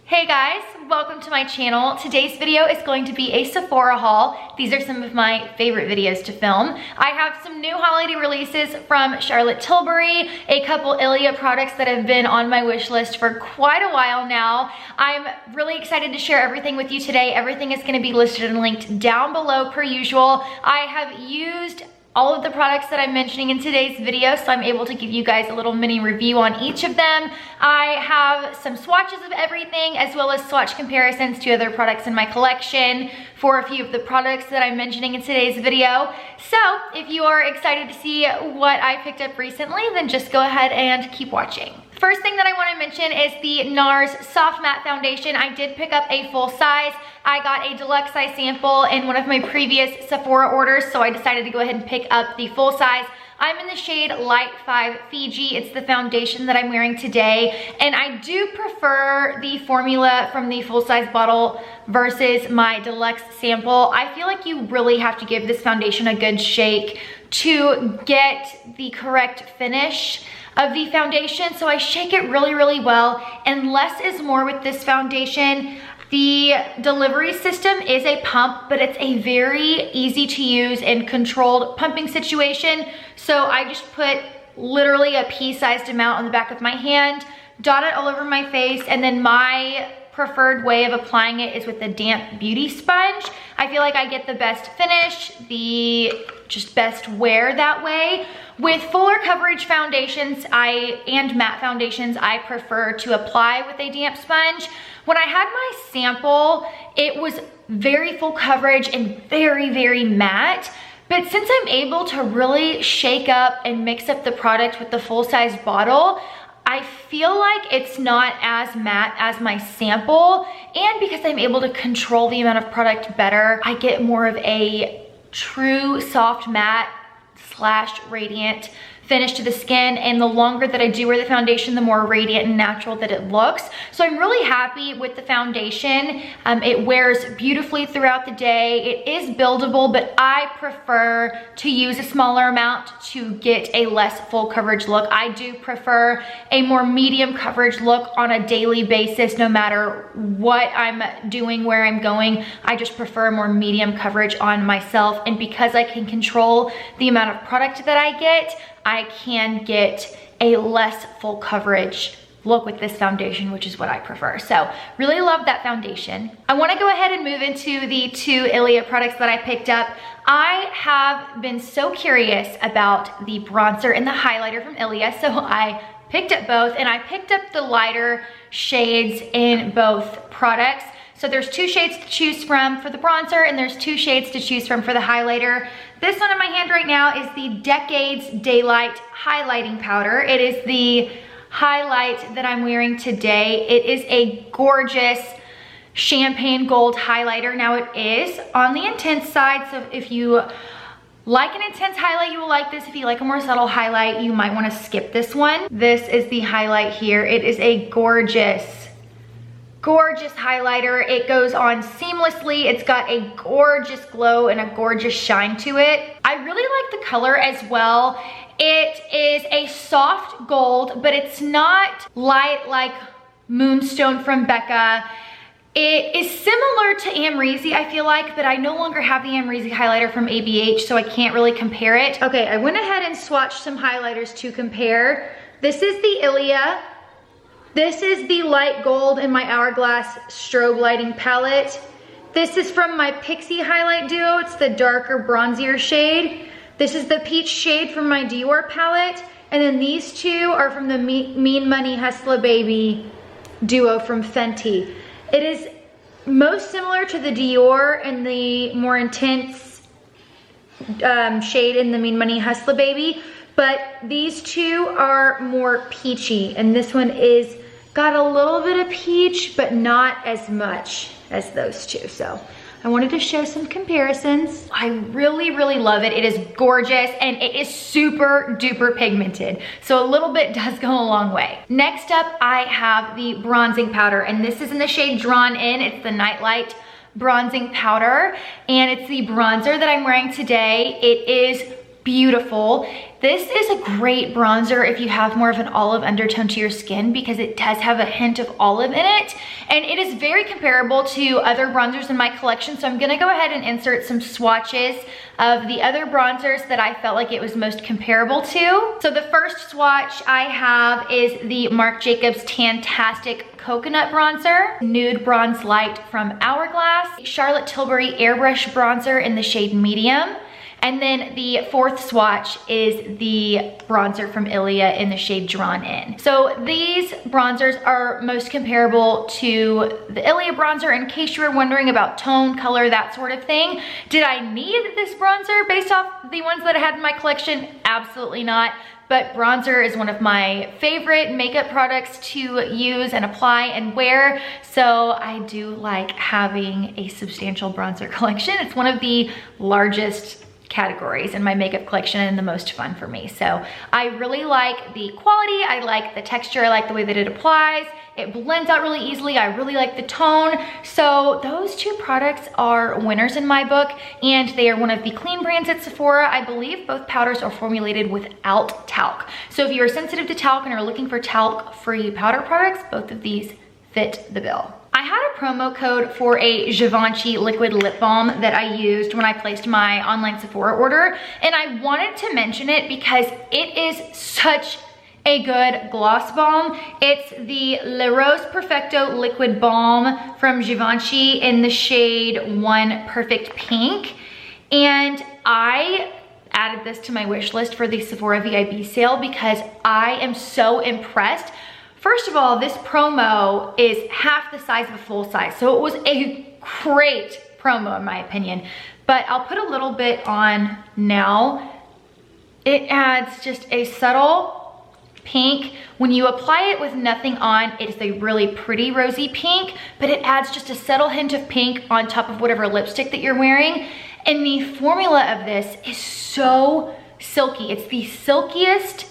Hey guys, welcome to my channel. Today's video is going to be a Sephora haul. These are some of my favorite videos to film. I have some new holiday releases from Charlotte Tilbury, a couple Ilia products that have been on my wish list for quite a while now. I'm really excited to share everything with you today. Everything is going to be listed and linked down below per usual. I have used all of the products that I'm mentioning in today's video, so I'm able to give you guys a little mini review on each of them. I have some swatches of everything, as well as swatch comparisons to other products in my collection for a few of the products that I'm mentioning in today's video. So if you are excited to see what I picked up recently, then just go ahead and keep watching. First thing that I want to mention is the Nars Soft Matte Foundation. I did pick up a full size. I got a deluxe size sample in one of my previous Sephora orders, so I decided to go ahead and pick up the full size. I'm in the shade Light 5 Fiji. It's the foundation that I'm wearing today, and I do prefer the formula from the full-size bottle versus my deluxe sample. I feel like you really have to give this foundation a good shake to get the correct finish of the foundation, so I shake it really well, and less is more with this foundation. The delivery system is a pump, but it's a very easy to use and controlled pumping situation. So I just put literally a pea-sized amount on the back of my hand, dot it all over my face, and then my preferred way of applying it is with the damp beauty sponge. I feel like I get the best finish, the just best wear that way. With fuller coverage foundations and matte foundations, I prefer to apply with a damp sponge. When I had my sample, it was very full coverage and very matte. But since I'm able to really shake up and mix up the product with the full-size bottle, I feel like it's not as matte as my sample. And because I'm able to control the amount of product better, I get more of a true soft matte / radiant finish to the skin, and the longer that I do wear the foundation, the more radiant and natural that it looks. So I'm really happy with the foundation. It wears beautifully throughout the day. It is buildable, but I prefer to use a smaller amount to get a less full coverage look. I do prefer a more medium coverage look on a daily basis, no matter what I'm doing, where I'm going. I just prefer more medium coverage on myself, and because I can control the amount of product that I get, I can get a less full coverage look with this foundation, which is what I prefer. So really love that foundation. I wanna go ahead and move into the two Ilia products that I picked up. I have been so curious about the bronzer and the highlighter from Ilia, so I picked up both, and I picked up the lighter shades in both products. So there's two shades to choose from for the bronzer, and there's two shades to choose from for the highlighter. This one in my hand right now is the Decades Daylight Highlighting Powder. It is the highlight that I'm wearing today. It is a gorgeous champagne gold highlighter. Now it is on the intense side, so if you like an intense highlight, you will like this. If you like a more subtle highlight, you might want to skip this one. This is the highlight here. It is a gorgeous highlighter. It goes on seamlessly. It's got a gorgeous glow and a gorgeous shine to it. I really like the color as well. It is a soft gold, but it's not light like Moonstone from Becca. It is similar to Amrezy, I feel like, but I no longer have the Amrezy highlighter from ABH, so I can't really compare it. Okay, I went ahead and swatched some highlighters to compare. This is the Ilia. This is the light gold in my Hourglass strobe lighting palette. This is from my Pixie highlight duo. It's the darker bronzier shade. This is the peach shade from my Dior palette. And then these two are from the Mean Money Hustla Baby duo from Fenty. It is most similar to the Dior and the more intense shade in the Mean Money Hustla Baby, but these two are more peachy, and this one is got a little bit of peach, but not as much as those two. So I wanted to show some comparisons. I really love it. It is gorgeous, and it is super duper pigmented. So a little bit does go a long way. Next up, I have the bronzing powder, and this is in the shade Drawn In. It's the Nightlight bronzing powder, and it's the bronzer that I'm wearing today. It is beautiful. This is a great bronzer if you have more of an olive undertone to your skin because it does have a hint of olive in it. And it is very comparable to other bronzers in my collection. So I'm gonna go ahead and insert some swatches of the other bronzers that I felt like it was most comparable to. So the first swatch I have is the Marc Jacobs Tantastic Coconut Bronzer, Nude Bronze Light from Hourglass, Charlotte Tilbury Airbrush Bronzer in the shade Medium, and then the fourth swatch is the bronzer from Ilia in the shade Drawn In. So these bronzers are most comparable to the Ilia bronzer in case you were wondering about tone, color, that sort of thing. Did I need this bronzer based off the ones that I had in my collection? Absolutely not. But bronzer is one of my favorite makeup products to use and apply and wear. So I do like having a substantial bronzer collection. It's one of the largest categories in my makeup collection and the most fun for me. So I really like the quality, I like the texture, I like the way that it applies. It blends out really easily. I really like the tone. So those two products are winners in my book, and they are one of the clean brands at Sephora. I believe both powders are formulated without talc. So if you're sensitive to talc and are looking for talc-free powder products, both of these fit the bill. I had a promo code for a Givenchy liquid lip balm that I used when I placed my online Sephora order, and I wanted to mention it because it is such a good gloss balm. It's the Le Rose Perfecto liquid balm from Givenchy in the shade 1 Perfect Pink, and I added this to my wish list for the Sephora VIB sale because I am so impressed. First of all, this promo is half the size of a full size, so it was a great promo in my opinion. But I'll put a little bit on now. It adds just a subtle pink. When you apply it with nothing on, it's a really pretty rosy pink, but it adds just a subtle hint of pink on top of whatever lipstick that you're wearing. And the formula of this is so silky. It's the silkiest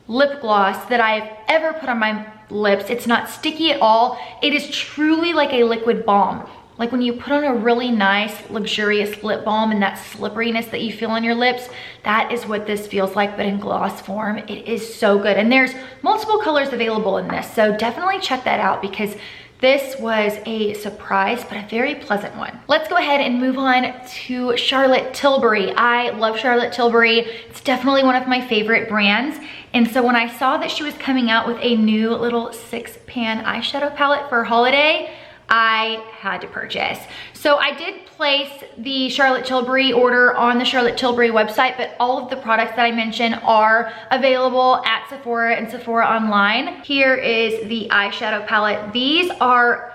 lip gloss that I've ever put on my lips. It's not sticky at all. It is truly like a liquid balm. Like when you put on a really nice, luxurious lip balm and that slipperiness that you feel on your lips, that is what this feels like, but in gloss form. It is so good. And there's multiple colors available in this, so definitely check that out because this was a surprise, but a very pleasant one. Let's go ahead and move on to Charlotte Tilbury. I love Charlotte Tilbury. It's definitely one of my favorite brands. And so when I saw that she was coming out with a new little 6-pan eyeshadow palette for holiday, I had to purchase. So I did place the Charlotte Tilbury order on the Charlotte Tilbury website, but all of the products that I mentioned are available at Sephora and Sephora online. Here is the eyeshadow palette. These are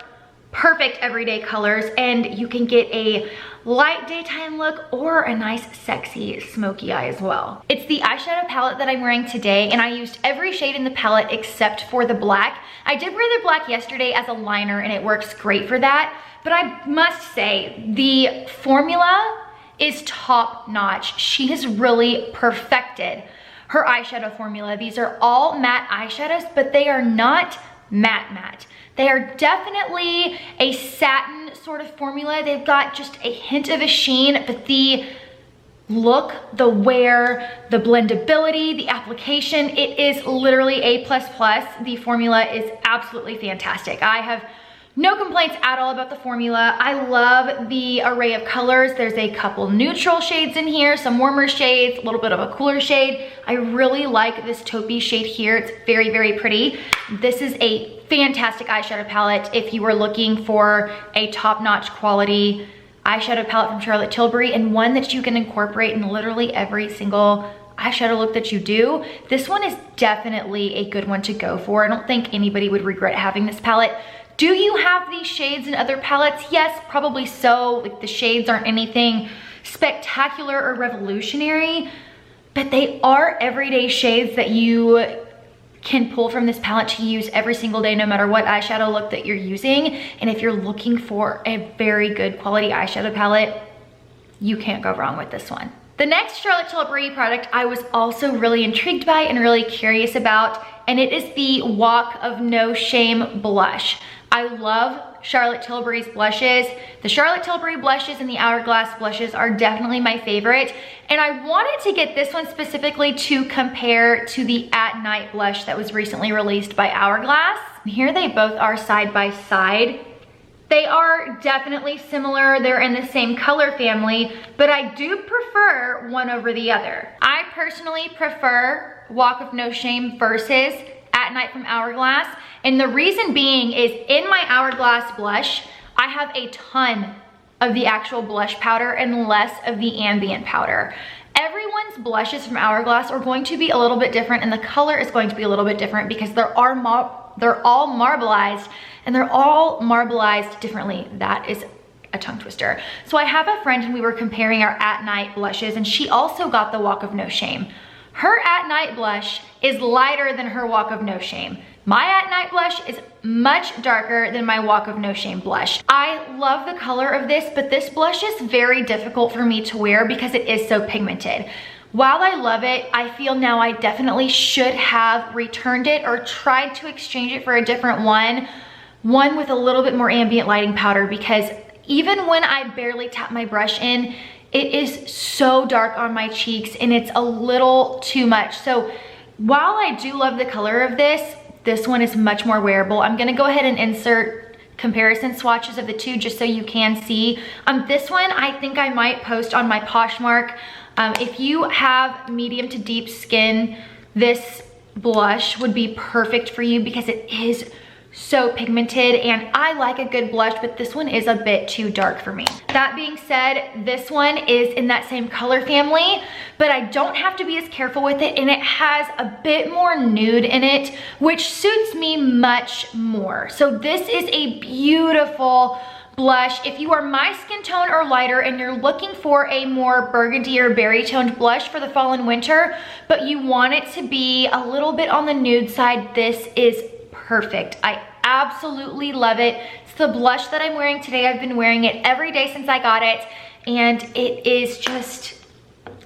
perfect everyday colors, and you can get a light daytime look or a nice sexy smoky eye as well. It's the eyeshadow palette that I'm wearing today, and I used every shade in the palette except for the black. I did wear the black yesterday as a liner and it works great for that, but I must say the formula is top notch. She has really perfected her eyeshadow formula. These are all matte eyeshadows, but they are not matte. They are definitely a satin sort of formula. They've got just a hint of a sheen, but the look, the wear, the blendability, the application, it is literally A++. The formula is absolutely fantastic. I have no complaints at all about the formula. I love the array of colors. There's a couple neutral shades in here, some warmer shades, a little bit of a cooler shade. I really like this taupey shade here. It's very, very pretty. This is a fantastic eyeshadow palette if you are looking for a top-notch quality eyeshadow palette from Charlotte Tilbury, and one that you can incorporate in literally every single eyeshadow look that you do. This one is definitely a good one to go for. I don't think anybody would regret having this palette. Do you have these shades in other palettes? Yes, probably so. Like the shades aren't anything spectacular or revolutionary, but they are everyday shades that you can pull from this palette to use every single day, no matter what eyeshadow look that you're using. And if you're looking for a very good quality eyeshadow palette, you can't go wrong with this one. The next Charlotte Tilbury product I was also really intrigued by and really curious about, and it is the Walk of No Shame blush. I I love Charlotte Tilbury's blushes. The Charlotte Tilbury blushes and the Hourglass blushes are definitely my favorite. And I wanted to get this one specifically to compare to the At Night blush that was recently released by Hourglass. And here they both are side by side. They are definitely similar. They're in the same color family, but I do prefer one over the other. I personally prefer Walk of No Shame versus At Night from Hourglass. And the reason being is in my Hourglass blush, I have a ton of the actual blush powder and less of the ambient powder. Everyone's blushes from Hourglass are going to be a little bit different, and the color is going to be a little bit different because they're all marbleized, and they're all marbleized differently. That is a tongue twister. So I have a friend and we were comparing our At Night blushes, and she also got the Walk of No Shame. Her At Night blush is lighter than her Walk of No Shame. My At Night blush is much darker than my Walk of No Shame blush. I love the color of this, but this blush is very difficult for me to wear because it is so pigmented. While I love it, I feel now I definitely should have returned it or tried to exchange it for a different one with a little bit more ambient lighting powder, because even when I barely tap my brush in, it is so dark on my cheeks and it's a little too much. So while I do love the color of this one is much more wearable. I'm gonna go ahead and insert comparison swatches of the two just so you can see. This one I think I might post on my Poshmark. If you have medium to deep skin, this blush would be perfect for you because it is so pigmented, and I like a good blush, but this one is a bit too dark for me. That being said, this one is in that same color family, but I don't have to be as careful with it, and it has a bit more nude in it, which suits me much more. So this is a beautiful blush. If you are my skin tone or lighter and you're looking for a more burgundy or berry toned blush for the fall and winter, but you want it to be a little bit on the nude side, this is perfect. I absolutely love it. It's the blush that I'm wearing today. I've been wearing it every day since I got it, and it is just,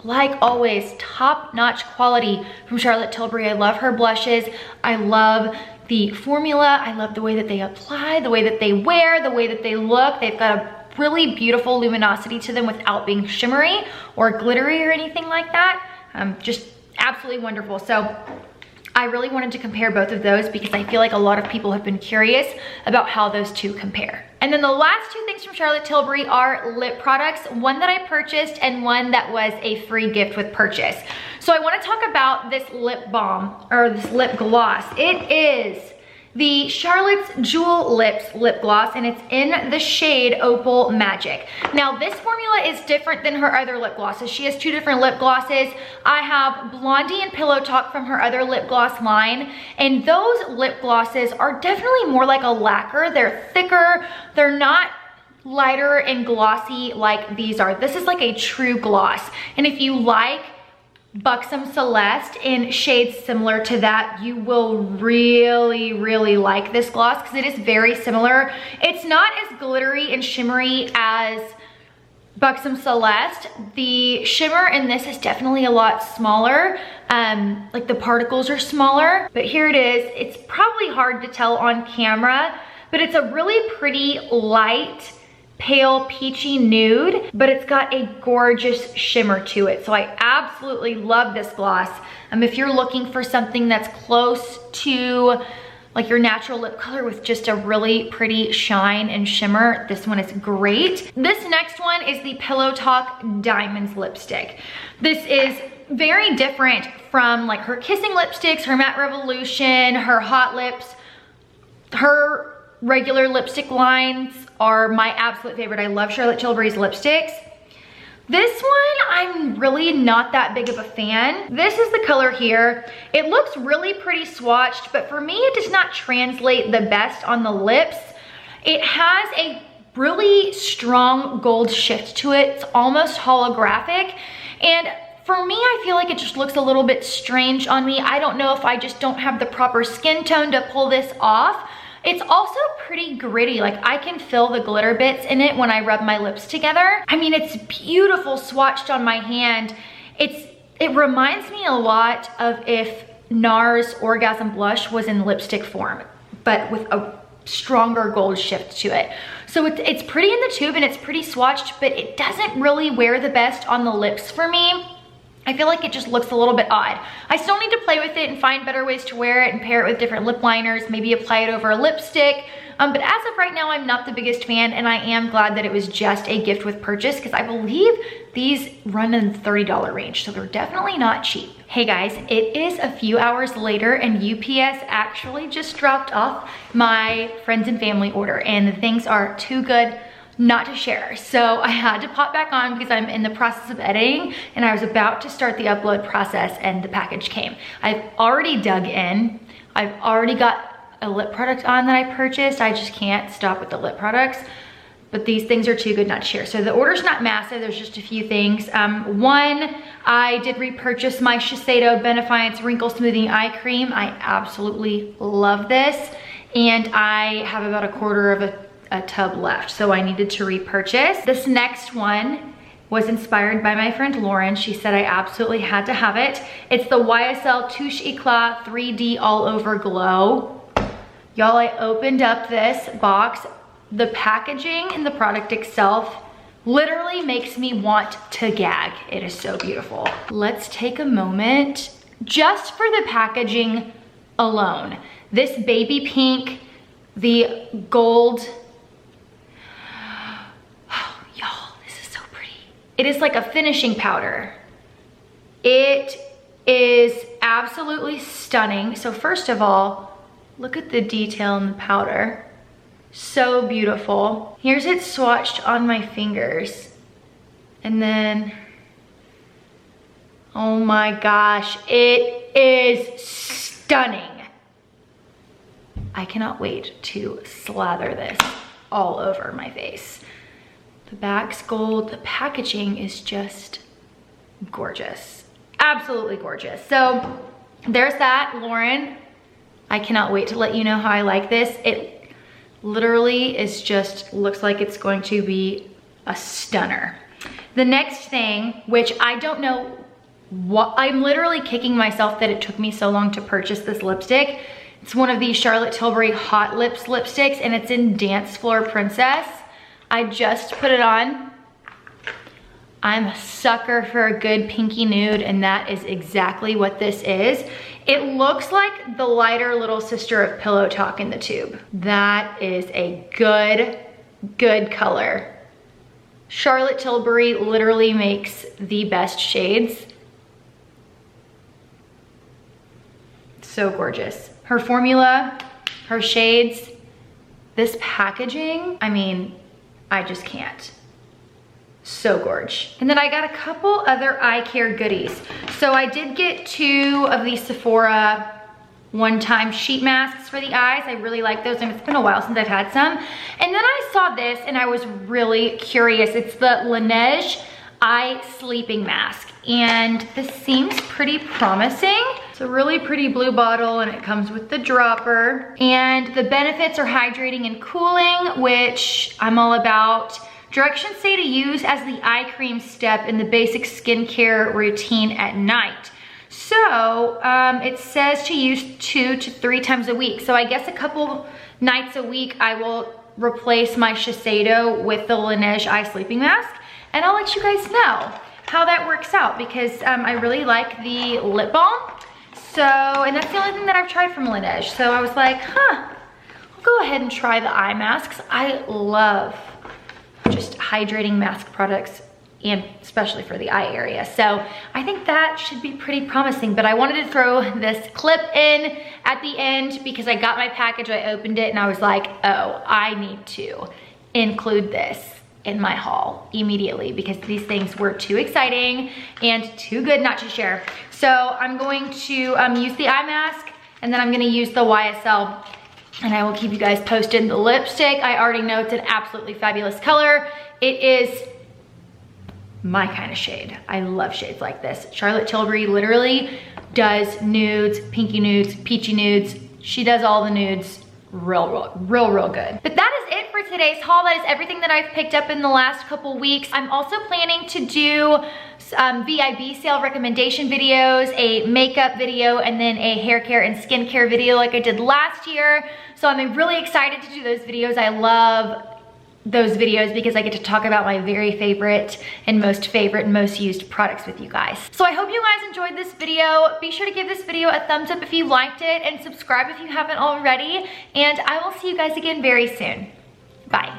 like always, top-notch quality from Charlotte Tilbury. I love her blushes. I love the formula. I love the way that they apply, the way that they wear, the way that they look. They've got a really beautiful luminosity to them without being shimmery or glittery or anything like that. Just absolutely wonderful. So I really wanted to compare both of those because I feel like a lot of people have been curious about how those two compare. And then the last two things from Charlotte Tilbury are lip products, one that I purchased and one that was a free gift with purchase. So I want to talk about this lip balm, or this lip gloss. It is the Charlotte's Jewel Lips lip gloss, and it's in the shade Opal Magic. Now this formula is different than her other lip glosses. She has two different lip glosses. I have Blondie and Pillow Talk from her other lip gloss line, and those lip glosses are definitely more like a lacquer. They're thicker, they're not lighter and glossy like these are. This is like a true gloss, and if you like Buxom Celeste in shades similar to that, you will really like this gloss because it is very similar. It's not as glittery and shimmery as Buxom Celeste. The shimmer in this is definitely a lot smaller. Like the particles are smaller, but here it is. It's probably hard to tell on camera, but it's a really pretty light, pale peachy nude, but it's got a gorgeous shimmer to it. So I absolutely love this gloss. If you're looking for something that's close to like your natural lip color with just a really pretty shine and shimmer, this one is great. This next one is the Pillow Talk Diamonds lipstick. This is very different from like her Kissing lipsticks, her Matte Revolution, her Hot Lips. Her regular lipstick lines are my absolute favorite. I love Charlotte Tilbury's lipsticks. This one, I'm really not that big of a fan. This is the color here. It looks really pretty swatched, but for me, it does not translate the best on the lips. It has a really strong gold shift to it. It's almost holographic. And for me, I feel like it just looks a little bit strange on me. I don't know if I just don't have the proper skin tone to pull this off. It's also pretty gritty. Like I can feel the glitter bits in it when I rub my lips together. I mean, it's beautiful swatched on my hand. It reminds me a lot of if Nars Orgasm Blush was in lipstick form, but with a stronger gold shift to it. So it's pretty in the tube and it's pretty swatched, but it doesn't really wear the best on the lips for me. I feel like it just looks a little bit odd. I still need to play with it and find better ways to wear it and pair it with different lip liners, maybe apply it over a lipstick. But as of right now, I'm not the biggest fan, and I am glad that it was just a gift with purchase because I believe these run in the $30 range, so they're definitely not cheap. Hey guys, it is a few hours later and UPS actually just dropped off my friends and family order, and the things are too good not to share. So I had to pop back on because I'm in the process of editing and I was about to start the upload process and the package came. I've already dug in. I've already got a lip product on that I purchased. I just can't stop with the lip products, but these things are too good not to share. So the order's not massive, there's just a few things. One, I did repurchase my Shiseido Benefiance Wrinkle Smoothing Eye Cream. I absolutely love this. And I have about a quarter of a tub left, so I needed to repurchase. This next one was inspired by my friend Lauren. She said I absolutely had to have it. It's the YSL Touche Eclat 3D All Over Glow. Y'all, I opened up this box. The packaging and the product itself literally makes me want to gag. It is so beautiful. Let's take a moment just for the packaging alone. This baby pink, the gold. Oh, y'all, this is so pretty. It is like a finishing powder. It is absolutely stunning. So first of all, look at the detail in the powder. So beautiful. Here's it swatched on my fingers. And then, oh my gosh, it is stunning. I cannot wait to slather this all over my face. The back's gold, the packaging is just gorgeous. Absolutely gorgeous. So there's that, Lauren. I cannot wait to let you know how I like this. It literally is just, looks like it's going to be a stunner. The next thing, which I don't know what, I'm literally kicking myself that it took me so long to purchase this lipstick. It's one of these Charlotte Tilbury Hot Lips lipsticks and it's in Dance Floor Princess. I just put it on. I'm a sucker for a good pinky nude, and that is exactly what this is. It looks like the lighter little sister of Pillow Talk in the tube. That is a good color. Charlotte Tilbury literally makes the best shades. So gorgeous. Her formula, her shades, this packaging, I mean, I just can't. So gorge. And then I got a couple other eye care goodies. So I did get 2 of these Sephora one-time sheet masks for the eyes. I really like those, and it's been a while since I've had some. And then I saw this and I was really curious. It's the Laneige Eye Sleeping Mask. And this seems pretty promising. It's a really pretty blue bottle and it comes with the dropper. And the benefits are hydrating and cooling, which I'm all about. Directions say to use as the eye cream step in the basic skincare routine at night. So it says to use 2 to 3 times a week. So I guess a couple nights a week I will replace my Shiseido with the Laneige Eye Sleeping Mask. And I'll let you guys know how that works out because I really like the lip balm. So, and that's the only thing that I've tried from Laneige. So I was like, I'll go ahead and try the eye masks. I love just hydrating mask products, and especially for the eye area. So I think that should be pretty promising, but I wanted to throw this clip in at the end because I got my package, I opened it, and I was like, oh, I need to include this in my haul immediately because these things were too exciting and too good not to share. So I'm going to use the eye mask, and then I'm gonna use the YSL, and I will keep you guys posted. The lipstick, I already know it's an absolutely fabulous color. It is my kind of shade. I love shades like this. Charlotte Tilbury literally does nudes, pinky nudes, peachy nudes. She does all the nudes real good. But that is it for today's haul. That is everything that I've picked up in the last couple weeks. I'm also planning to do VIB sale recommendation videos, a makeup video, and then a hair care and skincare video like I did last year. So I'm really excited to do those videos. I love those videos because I get to talk about my very favorite and most used products with you guys. So I hope you guys enjoyed this video. Be sure to give this video a thumbs up if you liked it and subscribe if you haven't already. And I will see you guys again very soon. Bye.